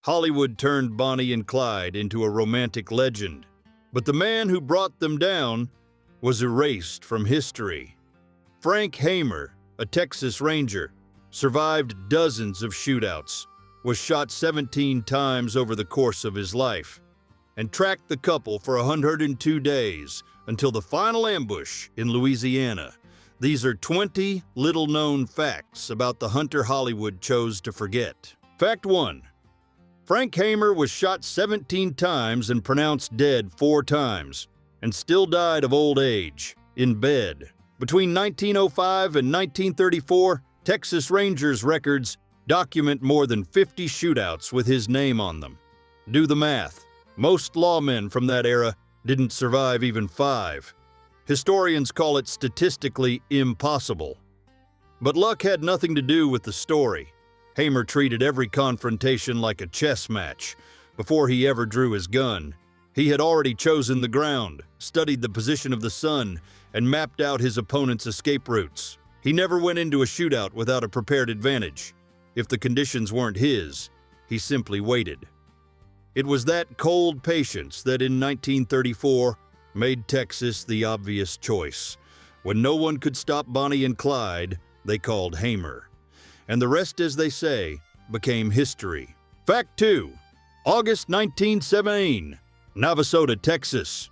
Hollywood turned Bonnie and Clyde into a romantic legend, but the man who brought them down was erased from history. Frank Hamer, a Texas Ranger, survived dozens of shootouts, was shot 17 times over the course of his life, and tracked the couple for 102 days until the final ambush in Louisiana. These are 20 little-known facts about the hunter Hollywood chose to forget. Fact 1. Frank Hamer was shot 17 times and pronounced dead 4 times, and still died of old age, in bed. Between 1905 and 1934, Texas Rangers records document more than 50 shootouts with his name on them. Do the math. Most lawmen from that era didn't survive even 5. Historians call it statistically impossible. But luck had nothing to do with the story. Hamer treated every confrontation like a chess match. Before he ever drew his gun, he had already chosen the ground, studied the position of the sun, and mapped out his opponent's escape routes. He never went into a shootout without a prepared advantage. If the conditions weren't his, he simply waited. It was that cold patience that in 1934 made Texas the obvious choice. When no one could stop Bonnie and Clyde, they called Hamer. And the rest, as they say, became history. Fact 2. August 1917, Navasota, Texas.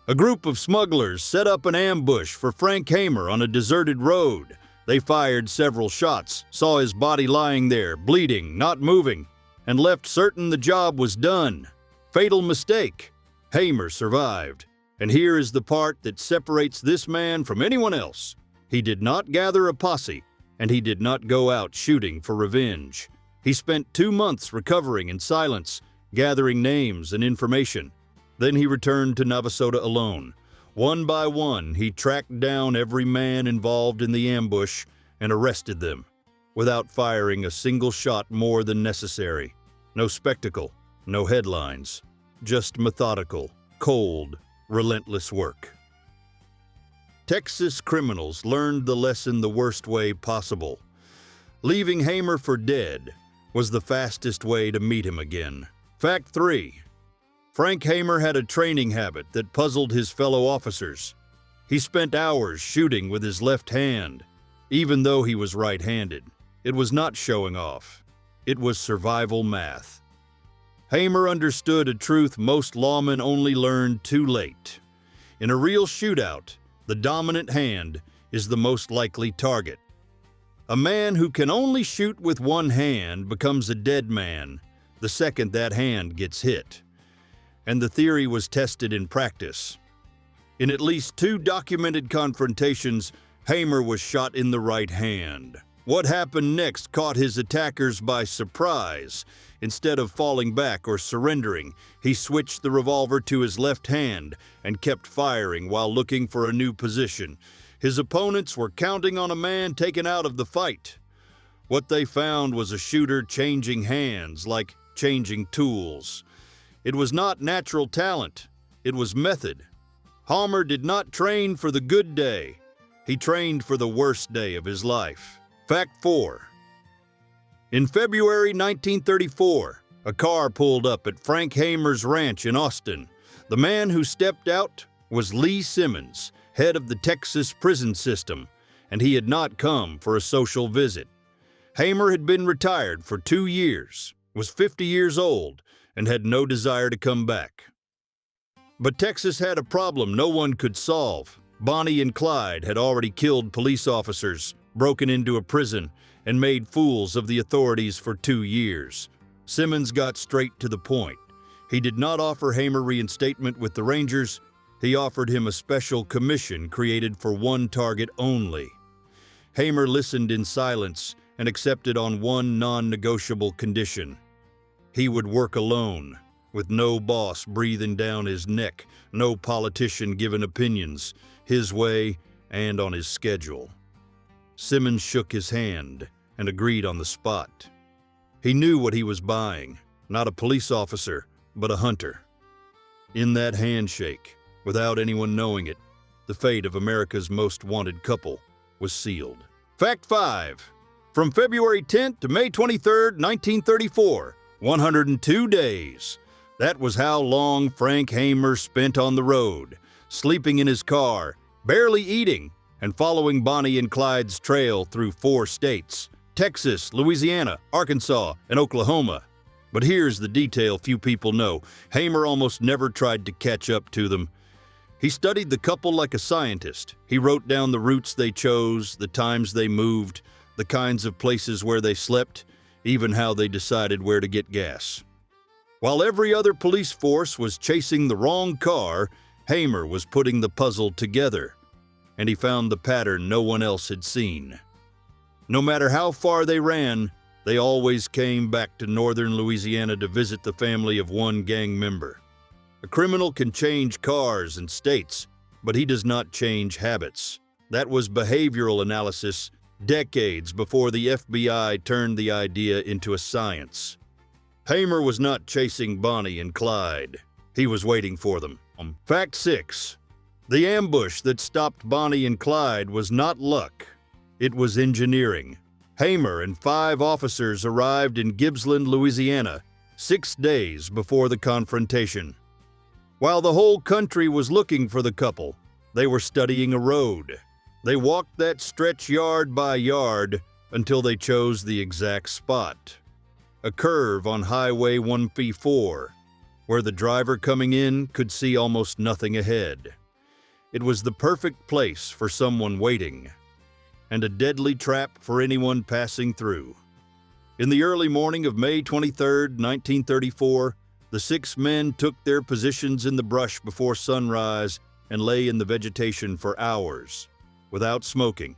A group of smugglers set up an ambush for Frank Hamer on a deserted road. They fired several shots, saw his body lying there, bleeding, not moving, and left certain the job was done. Fatal mistake. Hamer survived. And here is the part that separates this man from anyone else. He did not gather a posse, and he did not go out shooting for revenge. He spent 2 months recovering in silence, gathering names and information. Then he returned to Navasota alone. One by one, he tracked down every man involved in the ambush and arrested them, without firing a single shot more than necessary. No spectacle, no headlines, just methodical, cold, relentless work. Texas criminals learned the lesson the worst way possible. Leaving Hamer for dead was the fastest way to meet him again. Fact 3. Frank Hamer had a training habit that puzzled his fellow officers. He spent hours shooting with his left hand, even though he was right-handed. It was not showing off. It was survival math. Hamer understood a truth most lawmen only learned too late. In a real shootout, the dominant hand is the most likely target. A man who can only shoot with one hand becomes a dead man the second that hand gets hit. And the theory was tested in practice. In at least 2 documented confrontations, Hamer was shot in the right hand. What happened next caught his attackers by surprise. Instead of falling back or surrendering, he switched the revolver to his left hand and kept firing while looking for a new position. His opponents were counting on a man taken out of the fight. What they found was a shooter changing hands like changing tools. It was not natural talent, it was method. Hamer did not train for the good day. He trained for the worst day of his life. Fact 4. In February 1934, a car pulled up at Frank Hamer's ranch in Austin. The man who stepped out was Lee Simmons, head of the Texas prison system, and he had not come for a social visit. Hamer had been retired for 2 years, was 50 years old, and had no desire to come back. But Texas had a problem no one could solve. Bonnie and Clyde had already killed police officers, broken into a prison, and made fools of the authorities for 2 years. Simmons got straight to the point. He did not offer Hamer reinstatement with the Rangers. He offered him a special commission created for one target only. Hamer listened in silence and accepted on one non-negotiable condition. He would work alone, with no boss breathing down his neck, no politician giving opinions, his way and on his schedule. Simmons shook his hand and agreed on the spot. He knew what he was buying, not a police officer, but a hunter. In that handshake, without anyone knowing it, the fate of America's most wanted couple was sealed. Fact 5. From February 10th to May 23, 1934, 102 days. That was how long Frank Hamer spent on the road, sleeping in his car, barely eating, and following Bonnie and Clyde's trail through 4 states: Texas, Louisiana, Arkansas, and Oklahoma. But here's the detail few people know. Hamer almost never tried to catch up to them. He studied the couple like a scientist. He wrote down the routes they chose, the times they moved, the kinds of places where they slept, even how they decided where to get gas. While every other police force was chasing the wrong car, Hamer was putting the puzzle together, and he found the pattern no one else had seen. No matter how far they ran, they always came back to northern Louisiana to visit the family of one gang member. A criminal can change cars and states, but he does not change habits. That was behavioral analysis decades before the FBI turned the idea into a science. Hamer was not chasing Bonnie and Clyde. He was waiting for them. Fact 6. The ambush that stopped Bonnie and Clyde was not luck. It was engineering. Hamer and 5 officers arrived in Gibbsland, Louisiana, 6 days before the confrontation. While the whole country was looking for the couple, they were studying a road. They walked that stretch yard by yard until they chose the exact spot. A curve on Highway 154, where the driver coming in could see almost nothing ahead. It was the perfect place for someone waiting, and a deadly trap for anyone passing through. In the early morning of May 23, 1934, the 6 men took their positions in the brush before sunrise and lay in the vegetation for hours, without smoking,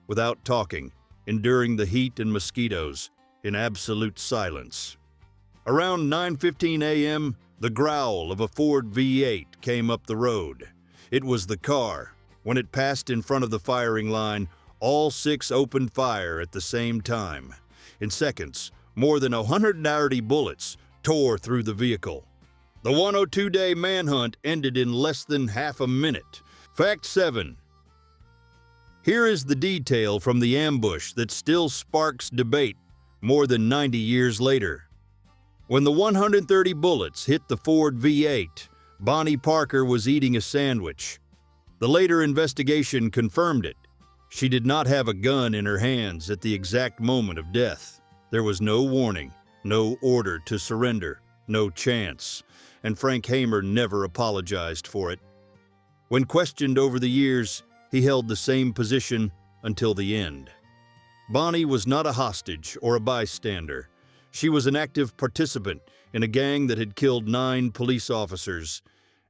without talking, enduring the heat and mosquitoes in absolute silence. Around 9:15 a.m., the growl of a Ford V8 came up the road. It was the car. When it passed in front of the firing line, all 6 opened fire at the same time. In seconds, more than 190 bullets tore through the vehicle. The 102-day manhunt ended in less than half a minute. Fact 7. Here is the detail from the ambush that still sparks debate more than 90 years later. When the 130 bullets hit the Ford V8, Bonnie Parker was eating a sandwich. The later investigation confirmed it. She did not have a gun in her hands at the exact moment of death. There was no warning, no order to surrender, no chance, and Frank Hamer never apologized for it. When questioned over the years, he held the same position until the end. Bonnie was not a hostage or a bystander. She was an active participant in a gang that had killed 9 police officers,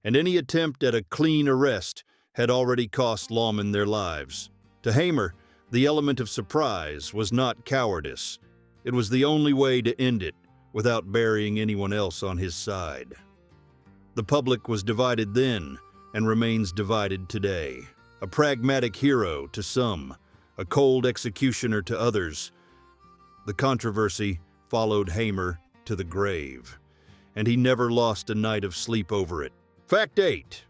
and any attempt at a clean arrest had already cost lawmen their lives. To Hamer, the element of surprise was not cowardice. It was the only way to end it without burying anyone else on his side. The public was divided then and remains divided today. A pragmatic hero to some, a cold executioner to others. The controversy followed Hamer to the grave, and he never lost a night of sleep over it. Fact 8.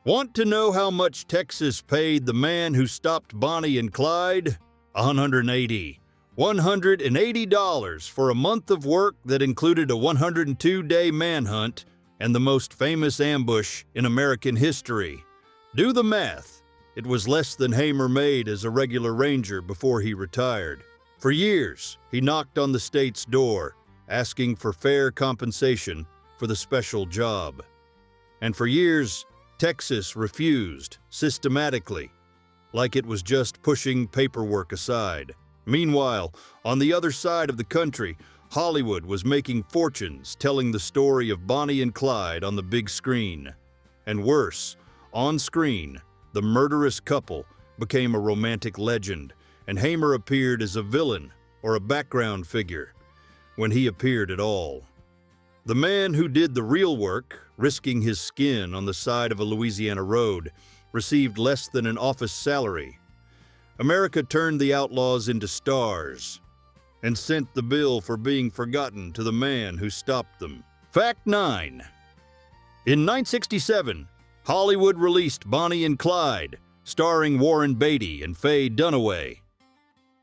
Want to know how much Texas paid the man who stopped Bonnie and Clyde? $180 for a month of work that included a 102-day manhunt and the most famous ambush in American history. Do the math. It was less than Hamer made as a regular ranger before he retired. For years, he knocked on the state's door, asking for fair compensation for the special job. And for years, Texas refused, systematically, like it was just pushing paperwork aside. Meanwhile, on the other side of the country, Hollywood was making fortunes telling the story of Bonnie and Clyde on the big screen. And worse, on screen, the murderous couple became a romantic legend, and Hamer appeared as a villain or a background figure, when he appeared at all. The man who did the real work, risking his skin on the side of a Louisiana road, received less than an office salary. America turned the outlaws into stars and sent the bill for being forgotten to the man who stopped them. Fact 9. In 1967, Hollywood released Bonnie and Clyde, starring Warren Beatty and Faye Dunaway,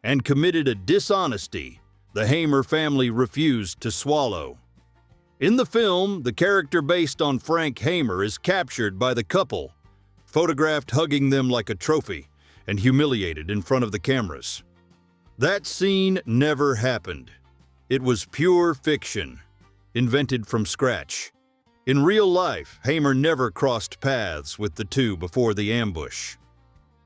and committed a dishonesty the Hamer family refused to swallow. In the film, the character based on Frank Hamer is captured by the couple, photographed hugging them like a trophy and humiliated in front of the cameras. That scene never happened. It was pure fiction, invented from scratch. In real life, Hamer never crossed paths with the two before the ambush.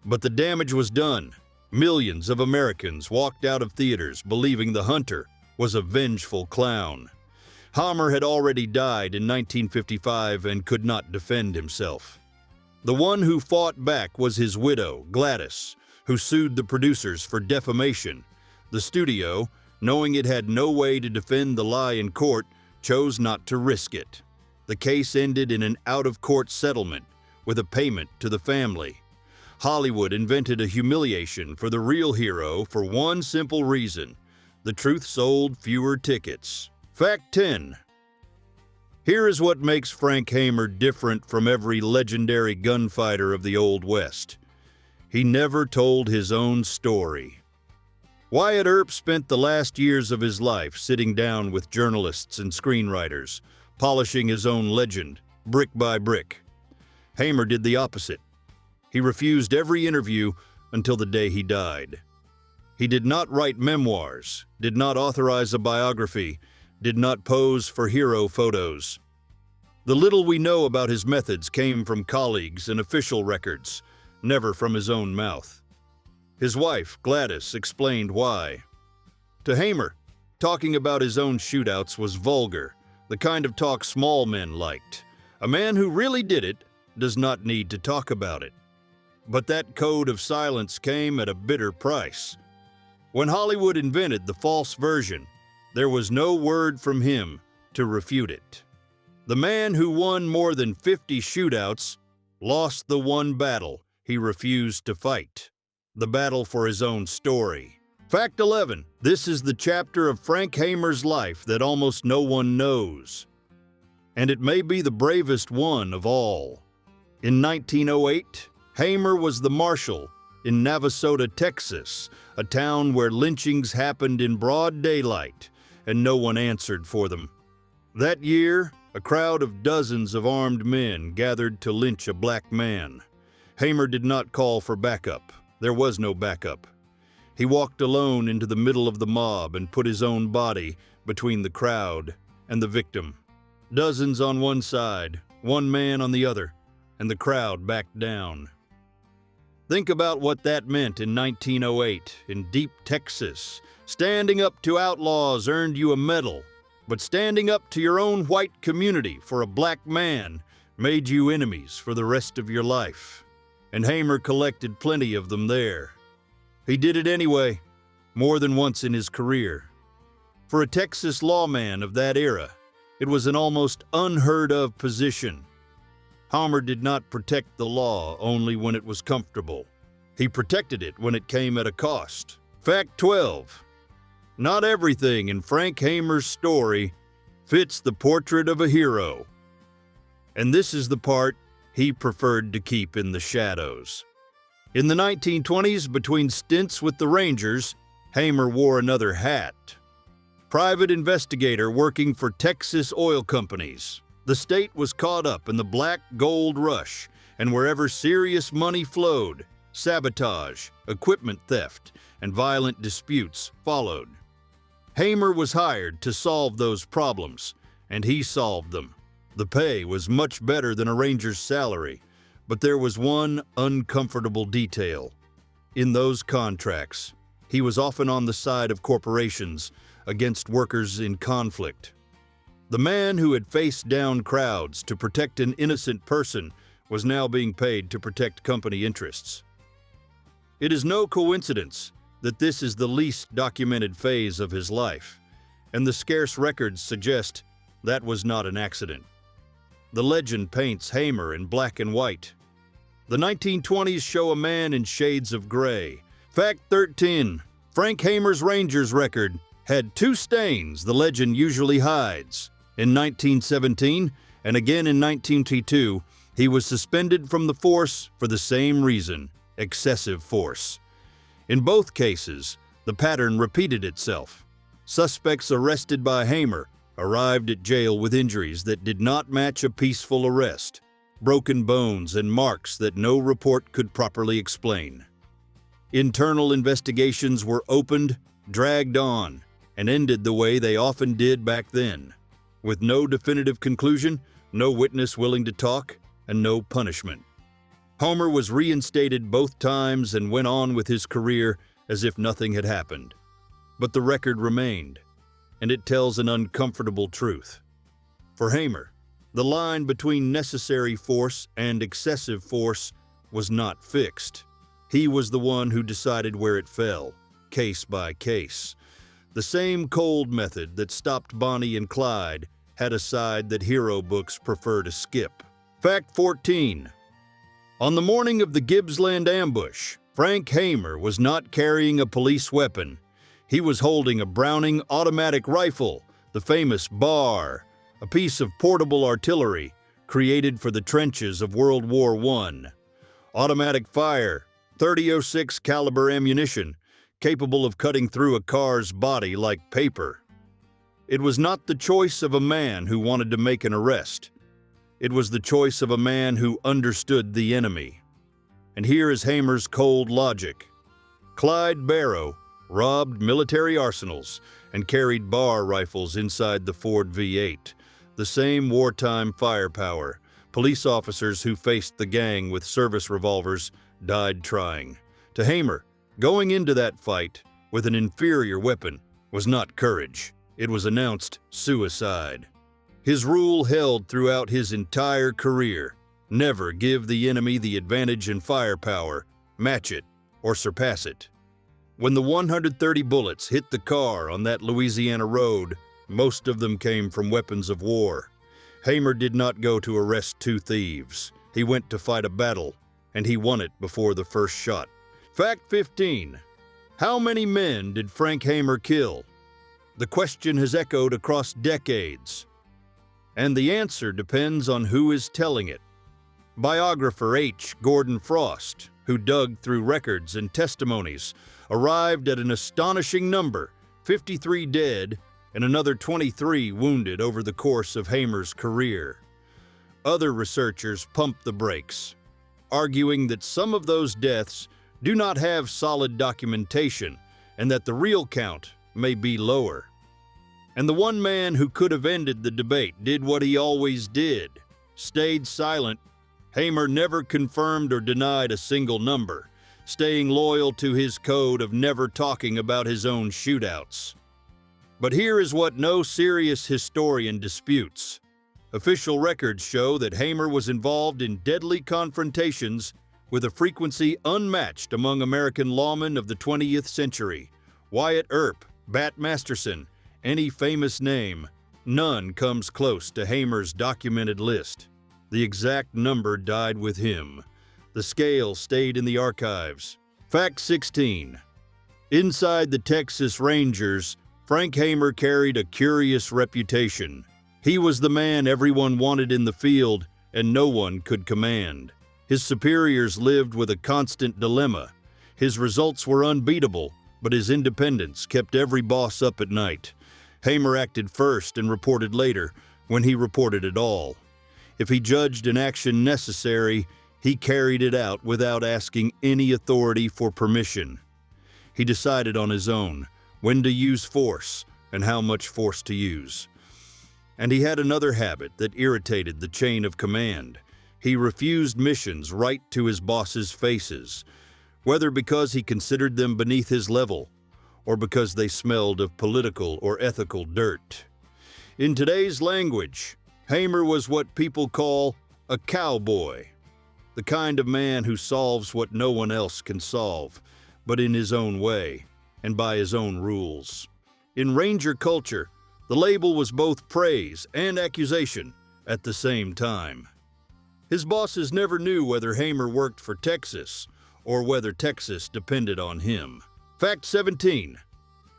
But the damage was done. Millions of Americans walked out of theaters believing the hunter was a vengeful clown. Hamer had already died in 1955 and could not defend himself. The one who fought back was his widow, Gladys, who sued the producers for defamation. The studio, knowing it had no way to defend the lie in court, chose not to risk it. The case ended in an out-of-court settlement with a payment to the family. Hollywood invented a humiliation for the real hero for one simple reason: the truth sold fewer tickets. Fact 10. Here is what makes Frank Hamer different from every legendary gunfighter of the Old West. He never told his own story. Wyatt Earp spent the last years of his life sitting down with journalists and screenwriters, polishing his own legend, brick by brick. Hamer did the opposite. He refused every interview until the day he died. He did not write memoirs, did not authorize a biography, did not pose for hero photos. The little we know about his methods came from colleagues and official records, never from his own mouth. His wife, Gladys, explained why. To Hamer, talking about his own shootouts was vulgar, the kind of talk small men liked. A man who really did it does not need to talk about it. But that code of silence came at a bitter price. When Hollywood invented the false version, there was no word from him to refute it. The man who won more than 50 shootouts lost the one battle he refused to fight, the battle for his own story. Fact 11. This is the chapter of Frank Hamer's life that almost no one knows. And it may be the bravest one of all. In 1908, Hamer was the marshal in Navasota, Texas, a town where lynchings happened in broad daylight, and no one answered for them. That year, a crowd of dozens of armed men gathered to lynch a black man. Hamer did not call for backup. There was no backup. He walked alone into the middle of the mob and put his own body between the crowd and the victim. Dozens on one side, one man on the other, and the crowd backed down. Think about what that meant in 1908 in deep Texas. Standing up to outlaws earned you a medal, but standing up to your own white community for a black man made you enemies for the rest of your life. And Hamer collected plenty of them there. He did it anyway, more than once in his career. For a Texas lawman of that era, it was an almost unheard of position. Hamer did not protect the law only when it was comfortable. He protected it when it came at a cost. Fact 12. Not everything in Frank Hamer's story fits the portrait of a hero. And this is the part he preferred to keep in the shadows. In the 1920s, between stints with the Rangers, Hamer wore another hat. Private investigator working for Texas oil companies. The state was caught up in the black gold rush, and wherever serious money flowed, sabotage, equipment theft, and violent disputes followed. Hamer was hired to solve those problems, and he solved them. The pay was much better than a ranger's salary, but there was one uncomfortable detail. In those contracts, he was often on the side of corporations against workers in conflict. The man who had faced down crowds to protect an innocent person was now being paid to protect company interests. It is no coincidence that this is the least documented phase of his life, and the scarce records suggest that was not an accident. The legend paints Hamer in black and white. The 1920s show a man in shades of gray. Fact 13. Frank Hamer's Rangers record had two stains the legend usually hides. In 1917 and again in 1922, he was suspended from the force for the same reason, excessive force. In both cases, the pattern repeated itself. Suspects arrested by Hamer arrived at jail with injuries that did not match a peaceful arrest, broken bones and marks that no report could properly explain. Internal investigations were opened, dragged on, and ended the way they often did back then, with no definitive conclusion, no witness willing to talk, and no punishment. Homer was reinstated both times and went on with his career as if nothing had happened. But the record remained, and it tells an uncomfortable truth. For Hamer, the line between necessary force and excessive force was not fixed. He was the one who decided where it fell, case by case. The same cold method that stopped Bonnie and Clyde had a side that hero books prefer to skip. Fact 14. On the morning of the Gibbsland ambush, Frank Hamer was not carrying a police weapon. He was holding a Browning automatic rifle, the famous Bar, a piece of portable artillery created for the trenches of World War I. Automatic fire, .30-06 caliber ammunition, capable of cutting through a car's body like paper. It was not the choice of a man who wanted to make an arrest. It was the choice of a man who understood the enemy. And here is Hamer's cold logic. Clyde Barrow robbed military arsenals and carried Bar rifles inside the Ford V8, the same wartime firepower. Police officers who faced the gang with service revolvers died trying. To Hamer, going into that fight with an inferior weapon was not courage. It was announced suicide. His rule held throughout his entire career: never give the enemy the advantage in firepower, match it, or surpass it. When the 130 bullets hit the car on that Louisiana road, most of them came from weapons of war. Hamer did not go to arrest two thieves. He went to fight a battle, and he won it before the first shot. Fact 15. How many men did Frank Hamer kill? The question has echoed across decades, and the answer depends on who is telling it. Biographer H. Gordon Frost, who dug through records and testimonies, arrived at an astonishing number: 53 dead and another 23 wounded over the course of Hamer's career. Other researchers pumped the brakes, arguing that some of those deaths do not have solid documentation and that the real count may be lower. And the one man who could have ended the debate did what he always did: stayed silent. Hamer never confirmed or denied a single number, staying loyal to his code of never talking about his own shootouts. But here is what no serious historian disputes. Official records show that Hamer was involved in deadly confrontations with a frequency unmatched among American lawmen of the 20th century. Wyatt Earp, Bat Masterson, any famous name, none comes close to Hamer's documented list. The exact number died with him. The scale stayed in the archives. Fact 16. Inside the Texas Rangers, Frank Hamer carried a curious reputation. He was the man everyone wanted in the field and no one could command. His superiors lived with a constant dilemma. His results were unbeatable, but his independence kept every boss up at night. Hamer acted first and reported later, when he reported at all. If he judged an action necessary, he carried it out without asking any authority for permission. He decided on his own when to use force and how much force to use. And he had another habit that irritated the chain of command. He refused missions right to his bosses' faces, whether because he considered them beneath his level or because they smelled of political or ethical dirt. In today's language, Hamer was what people call a cowboy, the kind of man who solves what no one else can solve, but in his own way and by his own rules. In Ranger culture, the label was both praise and accusation at the same time. His bosses never knew whether Hamer worked for Texas or whether Texas depended on him. Fact 17.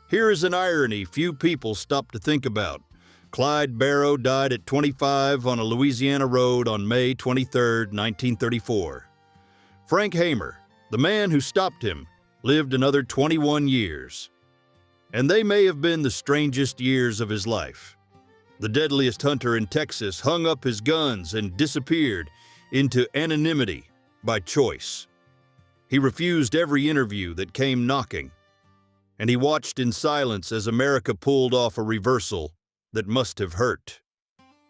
Here is an irony few people stop to think about. Clyde Barrow died at 25 on a Louisiana road on May 23, 1934. Frank Hamer, the man who stopped him, lived another 21 years. And they may have been the strangest years of his life. The deadliest hunter in Texas hung up his guns and disappeared into anonymity by choice. He refused every interview that came knocking, and he watched in silence as America pulled off a reversal that must have hurt.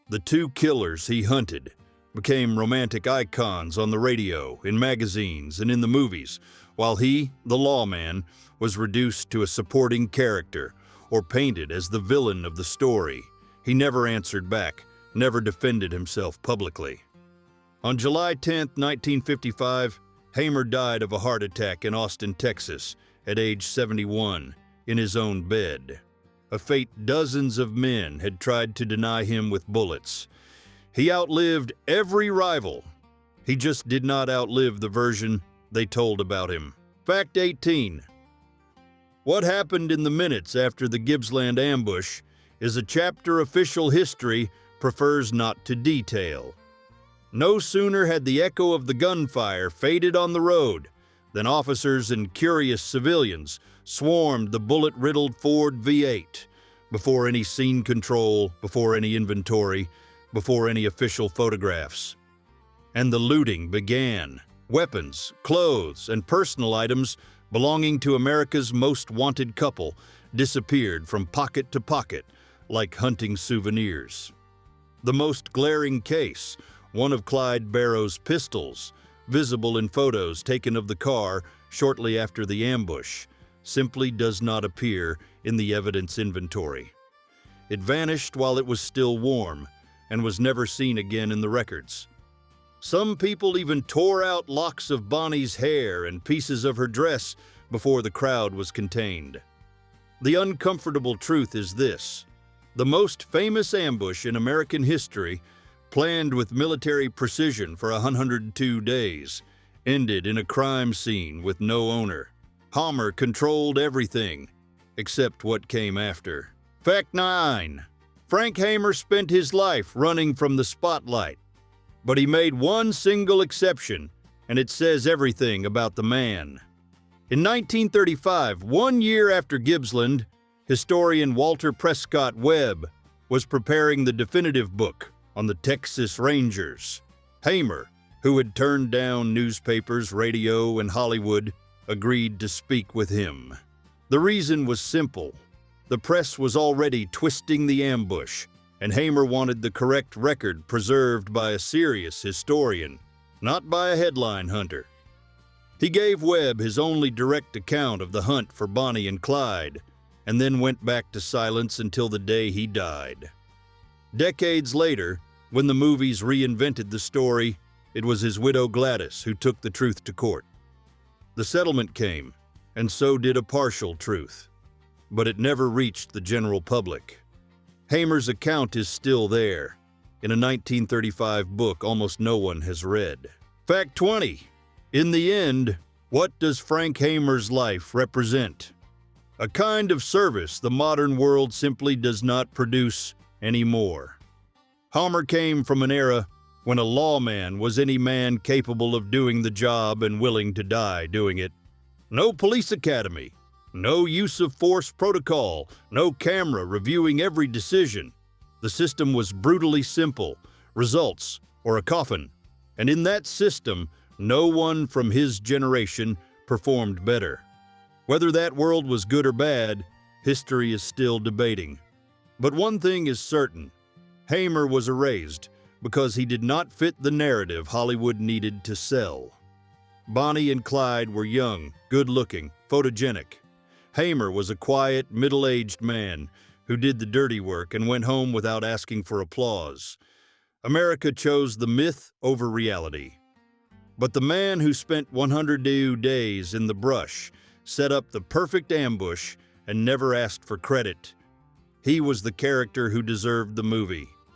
The two killers he hunted became romantic icons on the radio, in magazines, and in the movies, while he, the lawman, was reduced to a supporting character or painted as the villain of the story. He never answered back, never defended himself publicly. On July 10, 1955, Hamer died of a heart attack in Austin, Texas, at age 71, in his own bed. A fate dozens of men had tried to deny him with bullets. He outlived every rival. He just did not outlive the version they told about him. Fact 18. What happened in the minutes after the Gibbsland ambush is a chapter official history prefers not to detail. No sooner had the echo of the gunfire faded on the road than officers and curious civilians swarmed the bullet-riddled Ford V8 before any scene control, before any inventory, before any official photographs. And the looting began. Weapons, clothes, and personal items belonging to America's most wanted couple disappeared from pocket to pocket like hunting souvenirs. The most glaring case, one of Clyde Barrow's pistols, visible in photos taken of the car shortly after the ambush, simply does not appear in the evidence inventory. It vanished while it was still warm and was never seen again in the records. Some people even tore out locks of Bonnie's hair and pieces of her dress before the crowd was contained. The uncomfortable truth is this: the most famous ambush in American history, planned with military precision for 102 days, ended in a crime scene with no owner. Hamer controlled everything, except what came after. Fact 9. Frank Hamer spent his life running from the spotlight, but he made one single exception, and it says everything about the man. In 1935, 1 year after Gibbsland, historian Walter Prescott Webb was preparing the definitive book on the Texas Rangers. Hamer, who had turned down newspapers, radio, and Hollywood, agreed to speak with him. The reason was simple. The press was already twisting the ambush, and Hamer wanted the correct record preserved by a serious historian, not by a headline hunter. He gave Webb his only direct account of the hunt for Bonnie and Clyde, and then went back to silence until the day he died. Decades later, when the movies reinvented the story, it was his widow Gladys who took the truth to court. The settlement came, and so did a partial truth, but it never reached the general public. Hamer's account is still there, in a 1935 book almost no one has read. Fact 20. In the end, what does Frank Hamer's life represent? A kind of service the modern world simply does not produce anymore. Hamer came from an era when a lawman was any man capable of doing the job and willing to die doing it. No police academy, no use of force protocol, no camera reviewing every decision. The system was brutally simple: results or a coffin. And in that system, no one from his generation performed better. Whether that world was good or bad, history is still debating. But one thing is certain: Hamer was erased because he did not fit the narrative Hollywood needed to sell. Bonnie and Clyde were young, good-looking, photogenic. Hamer was a quiet, middle-aged man who did the dirty work and went home without asking for applause. America chose the myth over reality. But the man who spent 102 days in the brush set up the perfect ambush and never asked for credit. He was the character who deserved the movie.